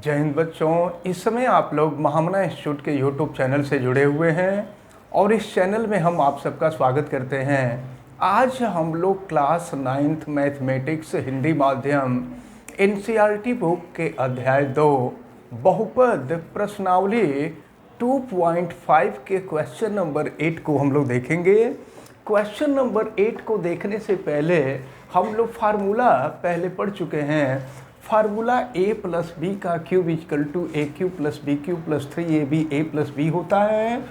जय हिंद बच्चों। इस समय आप लोग महामना इंस्टीट्यूट के यूट्यूब चैनल से जुड़े हुए हैं और इस चैनल में हम आप सबका स्वागत करते हैं। आज हम लोग क्लास 9th मैथमेटिक्स हिंदी माध्यम एनसीईआरटी बुक के अध्याय 2 बहुपद प्रश्नावली 2.5 के क्वेश्चन नंबर 8 को हम लोग देखेंगे। क्वेश्चन नंबर 8 को देखने से पहले हम लोग फार्मूला पहले पढ़ चुके हैं। फार्मूला a प्लस बी का cube equal to a cube plus b cube plus 3ab a plus b होता है।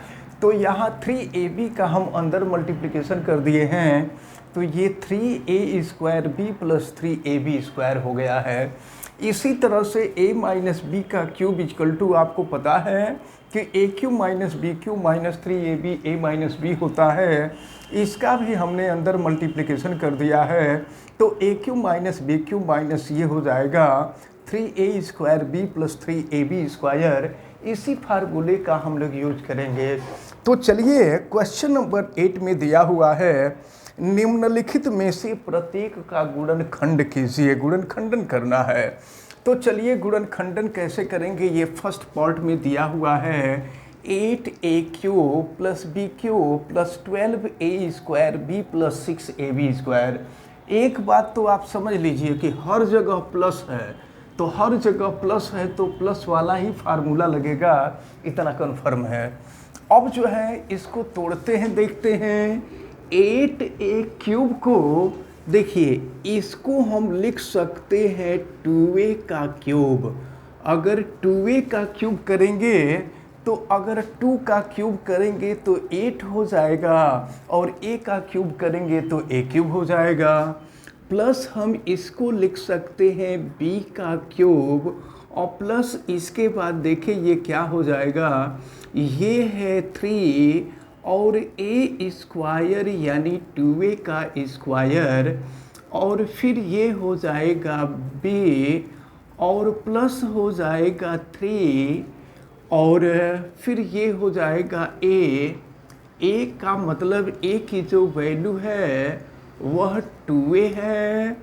तो यहाँ 3ab का हम अंदर मल्टीप्लिकेशन कर दिए हैं, तो ये 3a square b plus 3ab square हो गया है। इसी तरह से a माइनस बी का क्यूब इक्वल टू आपको पता है कि A cube minus B cube minus 3ab a minus B होता है। इसका भी हमने अंदर मल्टीप्लिकेशन कर दिया है, तो A cube minus B cube minus ये हो जाएगा 3a square b plus 3ab square. इसी फार्मूले का हम लोग यूज करेंगे। तो चलिए क्वेश्चन नंबर 8 में दिया हुआ है, निम्नलिखित में से प्रत्येक का गुणनखंड कीजिए। गुणनखंडन करना है, तो चलिए गुणनखंडन कैसे करेंगे ये फर्स्ट पार्ट में दिया हुआ है। 8a cube plus b cube plus 12a square b plus 6ab square. एक बात तो आप समझ लीजिए कि हर जगह प्लस है, तो हर जगह प्लस है तो प्लस वाला ही फार्मूला लगेगा, इतना कन्फर्म है। अब जो है इसको तोड़ते हैं, देखते हैं 8a क्यूब को। देखिए इसको हम लिख सकते हैं 2a का क्यूब। अगर 2a का क्यूब करेंगे तो अगर 2 का क्यूब करेंगे तो 8 हो जाएगा और a का क्यूब करेंगे तो a क्यूब हो जाएगा। प्लस हम इसको लिख सकते हैं b का क्यूब और प्लस इसके बाद देखिए ये क्या हो जाएगा, ये है 3 और a स्क्वायर यानी 2a का स्क्वायर और फिर ये हो जाएगा b और प्लस हो जाएगा 3 और फिर ये हो जाएगा a का मतलब a की जो वैल्यू है वह 2a है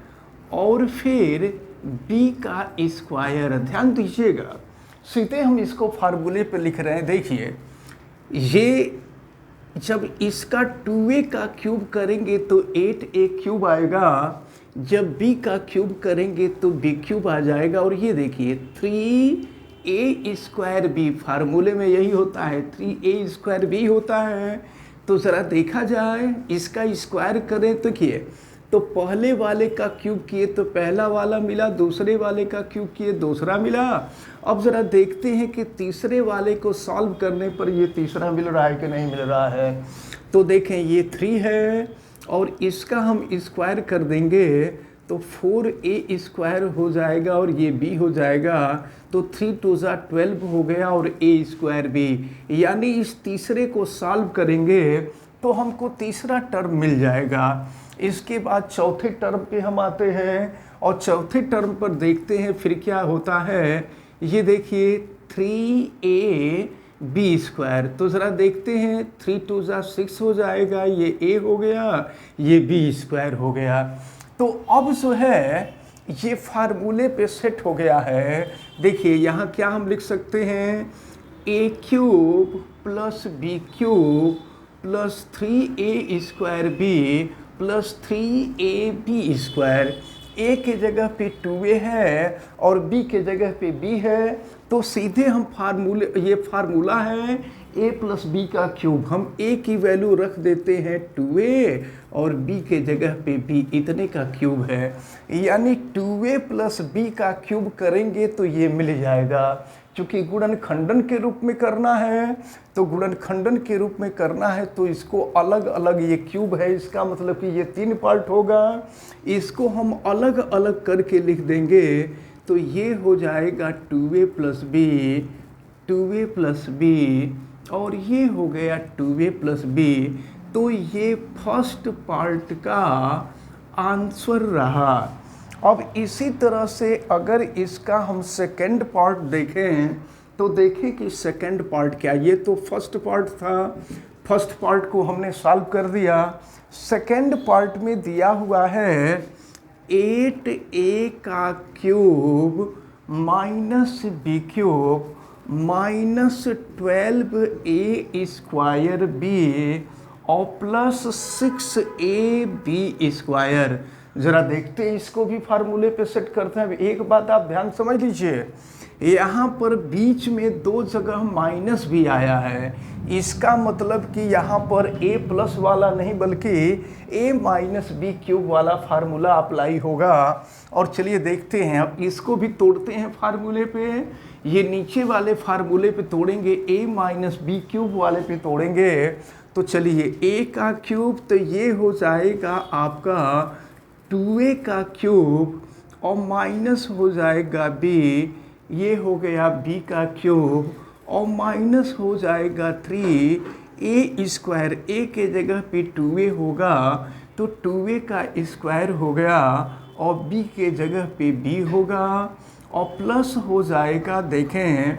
और फिर b का स्क्वायर। ध्यान दीजिएगा, सीधे हम इसको फार्मूले पे लिख रहे हैं। देखिए ये जब इसका 2a का क्यूब करेंगे तो 8a क्यूब आएगा, जब b का क्यूब करेंगे तो b क्यूब आ जाएगा। और ये देखिए 3a स्क्वायर बी, फार्मूले में यही होता है, 3a स्क्वायर बी होता है। तो ज़रा देखा जाए, इसका स्क्वायर करें तो किए तो पहले वाले का क्यूब किए तो पहला वाला मिला, दूसरे वाले का क्यूब किए दूसरा मिला। अब ज़रा देखते हैं कि तीसरे वाले को सॉल्व करने पर ये तीसरा मिल रहा है कि नहीं मिल रहा है। तो देखें ये 3 है और इसका हम स्क्वायर कर देंगे तो 4a स्क्वायर हो जाएगा और ये b हो जाएगा। तो 3 2 12 हो गया और a स्क्वायर b, यानी इस तीसरे को सॉल्व करेंगे तो हमको तीसरा टर्म मिल जाएगा। इसके बाद चौथे टर्म पे हम आते हैं और चौथे टर्म पर देखते हैं फिर क्या होता है। ये देखिए 3ab स्क्वायर, तो ज़रा देखते हैं 3 2 6 हो जाएगा, ये a हो गया, ये b स्क्वायर हो गया। तो अब जो है ये फार्मूले पे सेट हो गया है। देखिए यहाँ क्या हम लिख सकते हैं, a cube plus b cube plus 3a square b plus 3ab square. a के जगह पे 2a है और b के जगह पे b है, तो सीधे हम फार्मूले, ये फार्मूला है a प्लस b का क्यूब, हम a की वैल्यू रख देते हैं 2a और b के जगह पे b, इतने का क्यूब है। यानी 2a प्लस b का क्यूब करेंगे तो ये मिल जाएगा। चूँकि गुणनखंडन के रूप में करना है, तो गुणनखंडन के रूप में करना है तो इसको अलग अलग, ये क्यूब है इसका मतलब कि ये 3 पार्ट होगा, इसको हम अलग अलग करके लिख देंगे तो ये हो जाएगा 2a plus b, 2a plus b और ये हो गया 2a प्लस b। तो ये फर्स्ट पार्ट का आंसर रहा। अब इसी तरह से अगर इसका हम सेकंड पार्ट देखें तो देखें कि सेकंड पार्ट क्या, ये तो फर्स्ट पार्ट था, फर्स्ट पार्ट को हमने सॉल्व कर दिया। सेकंड पार्ट में दिया हुआ है 8a का cube minus B cube minus 12a² b और प्लस 6ab²। ज़रा देखते हैं इसको भी फार्मूले पे सेट करते हैं। अब एक बात आप ध्यान समझ लीजिए, यहाँ पर बीच में दो जगह माइनस भी आया है, इसका मतलब कि यहाँ पर a प्लस वाला नहीं बल्कि a माइनस बी क्यूब वाला फार्मूला अप्लाई होगा। और चलिए देखते हैं, अब इसको भी तोड़ते हैं फार्मूले पे। ये नीचे वाले फार्मूले पे तोड़ेंगे, a माइनस बी क्यूब वाले पे तोड़ेंगे। तो चलिए a का क्यूब तो ये हो जाएगा आपका 2a का क्यूब और माइनस हो जाएगा b, ये हो गया b का क्यूब और माइनस हो जाएगा 3a²। a के जगह पे 2a होगा तो 2a का स्क्वायर हो गया और b के जगह पे b होगा और प्लस हो जाएगा, देखें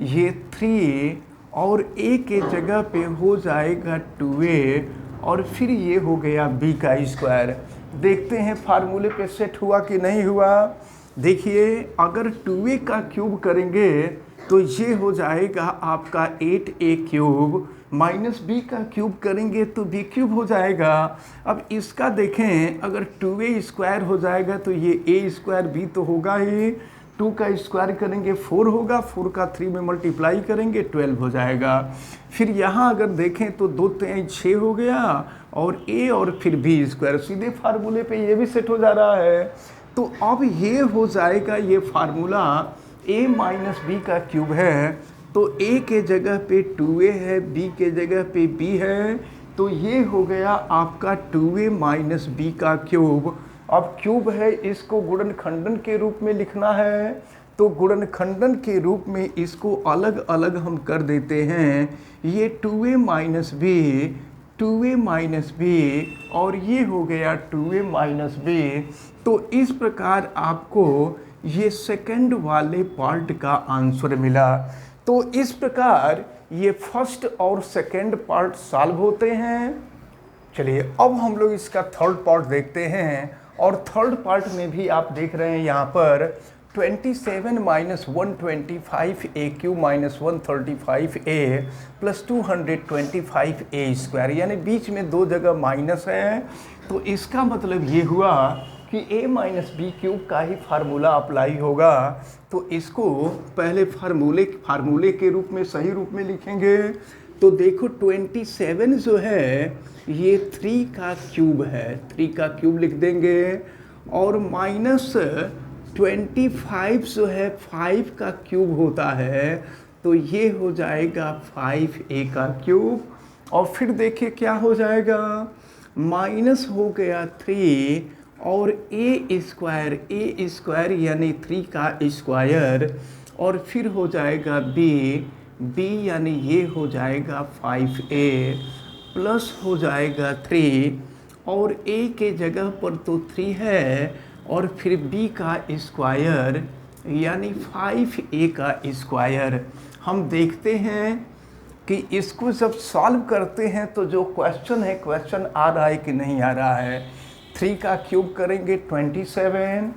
ये 3 और a के जगह पे हो जाएगा 2a और फिर ये हो गया b का स्क्वायर। देखते हैं फार्मूले पे सेट हुआ कि नहीं हुआ। देखिए अगर 2a का क्यूब करेंगे तो ये हो जाएगा आपका 8a³ माइनस b का क्यूब करेंगे तो b क्यूब हो जाएगा। अब इसका देखें, अगर 2a² हो जाएगा तो ये a² b तो होगा ही, 2 का स्क्वायर करेंगे 4 होगा, 4 का 3 में मल्टीप्लाई करेंगे 12 हो जाएगा। फिर यहाँ अगर देखें तो 2 3 6 हो गया और a और फिर b², सीधे फार्मूले पे ये भी सेट हो जा रहा है। तो अब ये हो जाएगा, ये फार्मूला a माइनस बी का क्यूब है तो a के जगह पे 2a है, b के जगह पे b है, तो ये हो गया आपका 2a माइनस बी का क्यूब। अब क्यूब है, इसको गुणनखंडन के रूप में लिखना है तो गुणनखंडन के रूप में इसको अलग अलग हम कर देते हैं। ये 2a minus B, 2a minus B और ये हो गया 2a माइनस बी। तो इस प्रकार आपको ये सेकंड वाले पार्ट का आंसर मिला। तो इस प्रकार ये फर्स्ट और सेकंड पार्ट सॉल्व होते हैं। चलिए अब हम लोग इसका थर्ड पार्ट देखते हैं और थर्ड पार्ट में भी आप देख रहे हैं यहाँ पर 27 minus 125a³ minus 135a plus 225a², यानी बीच में दो जगह माइनस है। तो इसका मतलब ये हुआ कि a माइनस बी क्यूब का ही फार्मूला अप्लाई होगा। तो इसको पहले फार्मूले के रूप में सही रूप में लिखेंगे। तो देखो 27 जो है ये 3 का क्यूब है, 3 का क्यूब लिख देंगे और माइनस 25 जो है 5 का क्यूब होता है तो ये हो जाएगा 5a का क्यूब। और फिर देखिए क्या हो जाएगा, माइनस हो गया 3 और a² यानी 3 का स्क्वायर और फिर हो जाएगा b यानी ये हो जाएगा 5a प्लस हो जाएगा 3 और a के जगह पर तो 3 है और फिर b का स्क्वायर यानी 5a का स्क्वायर। हम देखते हैं कि इसको जब सॉल्व करते हैं तो जो क्वेश्चन है, क्वेश्चन आ रहा है कि नहीं आ रहा है। 3 का क्यूब करेंगे 27,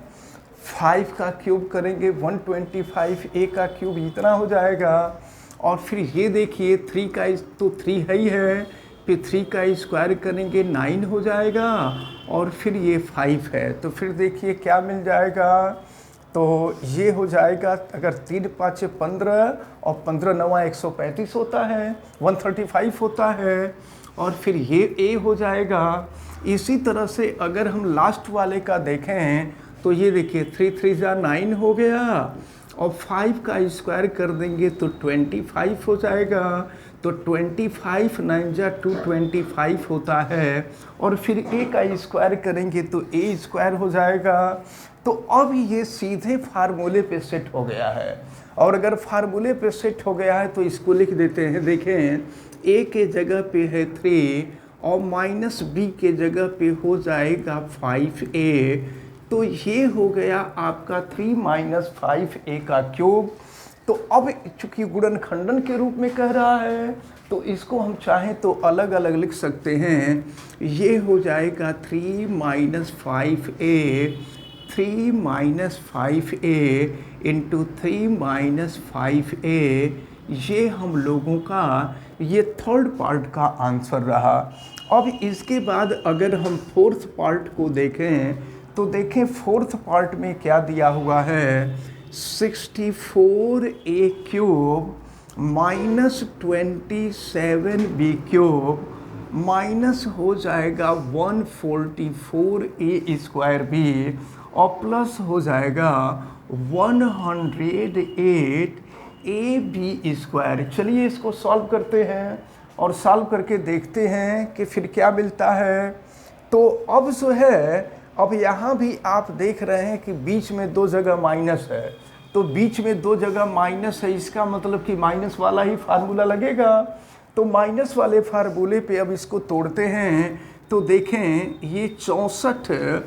5 का क्यूब करेंगे 125, a का क्यूब इतना हो जाएगा। और फिर ये देखिए 3 का तो 3 है ही है, फिर 3 का स्क्वायर करेंगे 9 हो जाएगा और फिर ये 5 है। तो फिर देखिए क्या मिल जाएगा, तो ये हो जाएगा, अगर 3 5 15 और 15 9 135 होता है, 135 होता है और फिर ये a हो जाएगा। इसी तरह से अगर हम लास्ट वाले का देखें तो ये देखिए 3 3 जा 9 हो गया और 5 का स्क्वायर कर देंगे तो 25 हो जाएगा। तो 25 9 जा 225 होता है और फिर a का स्क्वायर करेंगे तो a² हो जाएगा। तो अब ये सीधे फार्मूले पे सेट हो गया है। और अगर फार्मूले पे सेट हो गया है तो इसको लिख देते हैं। देखें a के जगह पे है 3 और माइनस b के जगह पे हो जाएगा 5a। तो ये हो गया आपका 3 माइनस 5a का क्यूब। तो अब चूंकि गुणनखंडन के रूप में कह रहा है तो इसको हम चाहें तो अलग अलग लिख सकते हैं। ये हो जाएगा 3 minus 5a, 3 minus 5a into 3 minus 5a, ये हम लोगों का ये थर्ड पार्ट का आंसर रहा। अब इसके बाद अगर हम फोर्थ पार्ट को देखें तो देखें फोर्थ पार्ट में क्या दिया हुआ है, 64a cube minus 27b cube minus हो जाएगा 144a स्क्वायर b और प्लस हो जाएगा 108ab स्क्वायर। चलिए इसको सॉल्व करते हैं और सॉल्व करके देखते हैं कि फिर क्या मिलता है। तो अब जो है, अब यहाँ भी आप देख रहे हैं कि बीच में दो जगह माइनस है, तो बीच में दो जगह माइनस है, इसका मतलब कि माइनस वाला ही फार्मूला लगेगा। तो माइनस वाले फार्मूले पे अब इसको तोड़ते हैं तो देखें ये 64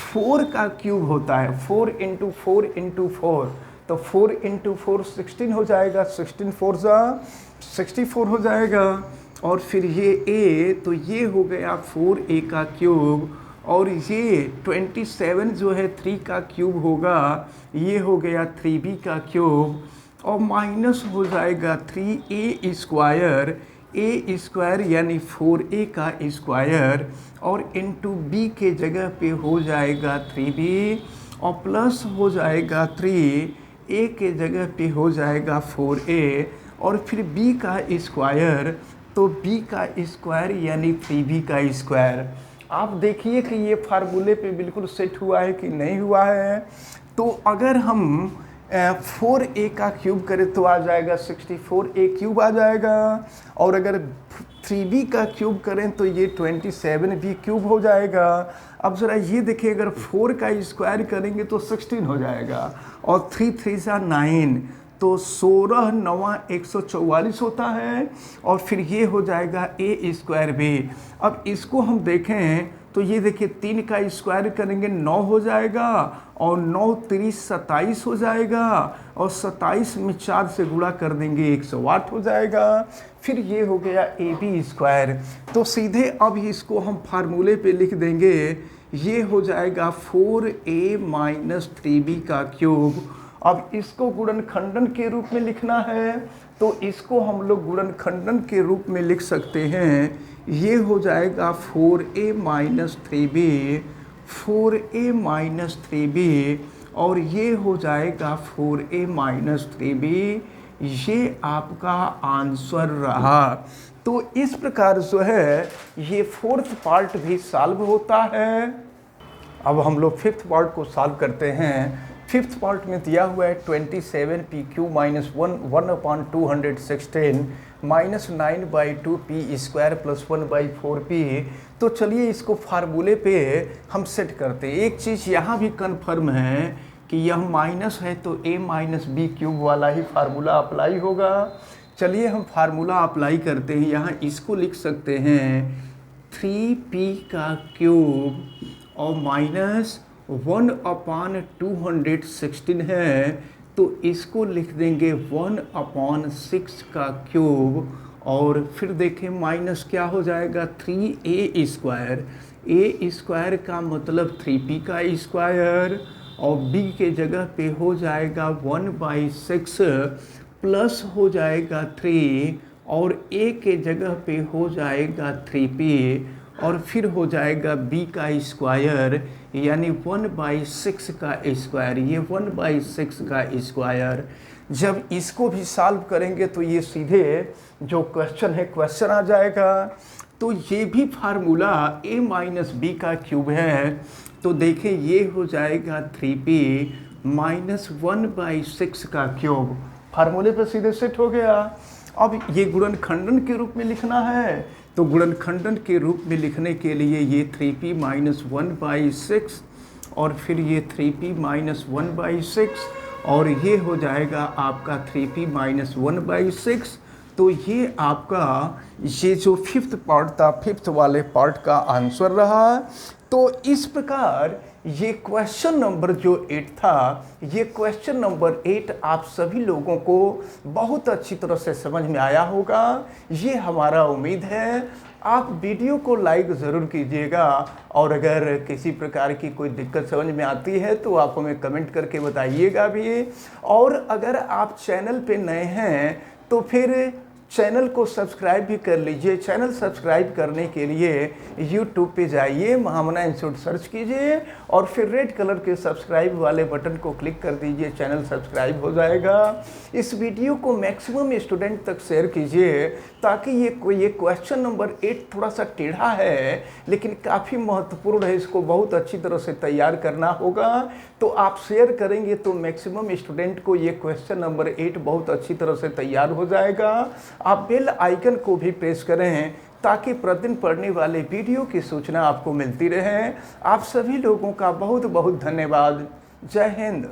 4 का क्यूब होता है, 4 इंटू 4 इंटू 4, तो 4 इंटू 4 16 हो जाएगा, 16 4 जा 64 हो जाएगा। और फिर ये a, तो ये हो गया 4a का क्यूब, और ये 27 जो है 3 का क्यूब होगा, ये हो गया 3b का क्यूब, और माइनस हो जाएगा 3a स्क्वायर, a स्क्वायर यानी 4a का स्क्वायर, और इंटू b के जगह पे हो जाएगा 3b, और प्लस हो जाएगा 3a के जगह पे हो जाएगा 4a, और फिर b का स्क्वायर, तो b का स्क्वायर यानी 3b का स्क्वायर। आप देखिए कि ये फार्मूले पे बिल्कुल सेट हुआ है कि नहीं हुआ है। तो अगर हम 4a का क्यूब करें तो आ जाएगा 64a क्यूब आ जाएगा, और अगर 3b का क्यूब करें तो ये 27b क्यूब हो जाएगा। अब ज़रा ये देखिए, अगर 4 का स्क्वायर करेंगे तो 16 हो जाएगा, और 3 3 9, तो 16 9 144 होता है, और फिर ये हो जाएगा a स्क्वायर b। अब इसको हम देखें तो ये देखिए 3 का स्क्वायर करेंगे 9 हो जाएगा, और 9 3 27 हो जाएगा, और 27 में 4 से गुणा कर देंगे 108 हो जाएगा। फिर ये हो गया ab स्क्वायर। तो सीधे अब इसको हम फार्मूले पे लिख देंगे, ये हो जाएगा 4a माइनस 3b का क्यूब। अब इसको गुणनखंडन के रूप में लिखना है, तो इसको हम लोग गुणनखंडन के रूप में लिख सकते हैं। ये हो जाएगा 4a minus 3b, 4a minus 3b, और ये हो जाएगा 4a माइनस 3b। ये आपका आंसर रहा। तो इस प्रकार जो है ये फोर्थ पार्ट भी सॉल्व होता है। अब हम लोग फिफ्थ पार्ट को सॉल्व करते हैं। फिफ्थ पार्ट में दिया हुआ है 27p cube minus 1/216 minus 9/2p square plus 1/4p। तो चलिए इसको फार्मूले पे हम सेट करते हैं। एक चीज़ यहाँ भी कन्फर्म है कि यह माइनस है तो a माइनस बी क्यूब वाला ही फार्मूला अप्लाई होगा। चलिए हम फार्मूला अप्लाई करते हैं। यहाँ इसको लिख सकते हैं 3p का क्यूब और माइनस 1/216 है, तो इसको लिख देंगे 1/6 का क्यूब, और फिर देखें माइनस क्या हो जाएगा 3a स्क्वायर। a स्क्वायर का मतलब 3p का स्क्वायर, और b के जगह पे हो जाएगा 1/6 प्लस हो जाएगा 3, और a के जगह पे हो जाएगा 3p, और फिर हो जाएगा b का स्क्वायर यानी 1/6 का स्क्वायर, ये 1/6 का स्क्वायर। जब इसको भी सॉल्व करेंगे तो ये सीधे जो क्वेश्चन है क्वेश्चन आ जाएगा। तो ये भी फार्मूला a माइनस बी का क्यूब है, तो देखें ये हो जाएगा 3p माइनस 1/6 का क्यूब। फार्मूले पर सीधे सेट हो गया। अब ये गुणनखंडन के रूप में लिखना है, तो गुणनखंडन के रूप में लिखने के लिए ये 3p माइनस 1/6 और फिर ये 3p माइनस 1/6 और ये हो जाएगा आपका 3p माइनस 1/6। तो ये आपका ये जो फिफ्थ पार्ट था, फिफ्थ वाले पार्ट का आंसर रहा। तो इस प्रकार ये क्वेश्चन नंबर जो 8 था, ये क्वेश्चन नंबर 8 आप सभी लोगों को बहुत अच्छी तरह से समझ में आया होगा, ये हमारा उम्मीद है। आप वीडियो को लाइक ज़रूर कीजिएगा और अगर किसी प्रकार की कोई दिक्कत समझ में आती है तो आप हमें कमेंट करके बताइएगा भी। और अगर आप चैनल पे नए हैं तो फिर चैनल को सब्सक्राइब भी कर लीजिए। चैनल सब्सक्राइब करने के लिए YouTube पे जाइए, महामना इंस्टीट्यूट सर्च कीजिए और फिर रेड कलर के सब्सक्राइब वाले बटन को क्लिक कर दीजिए, चैनल सब्सक्राइब हो जाएगा। इस वीडियो को मैक्सिमम स्टूडेंट तक शेयर कीजिए ताकि ये क्वेश्चन नंबर 8 थोड़ा सा टेढ़ा है लेकिन काफ़ी महत्वपूर्ण है, इसको बहुत अच्छी तरह से तैयार करना होगा। तो आप शेयर करेंगे तो मैक्सिमम स्टूडेंट को ये क्वेश्चन नंबर 8 बहुत अच्छी तरह से तैयार हो जाएगा। आप बेल आइकन को भी प्रेस करें ताकि प्रतिदिन पढ़ने वाले वीडियो की सूचना आपको मिलती रहे। आप सभी लोगों का बहुत बहुत धन्यवाद। जय हिंद।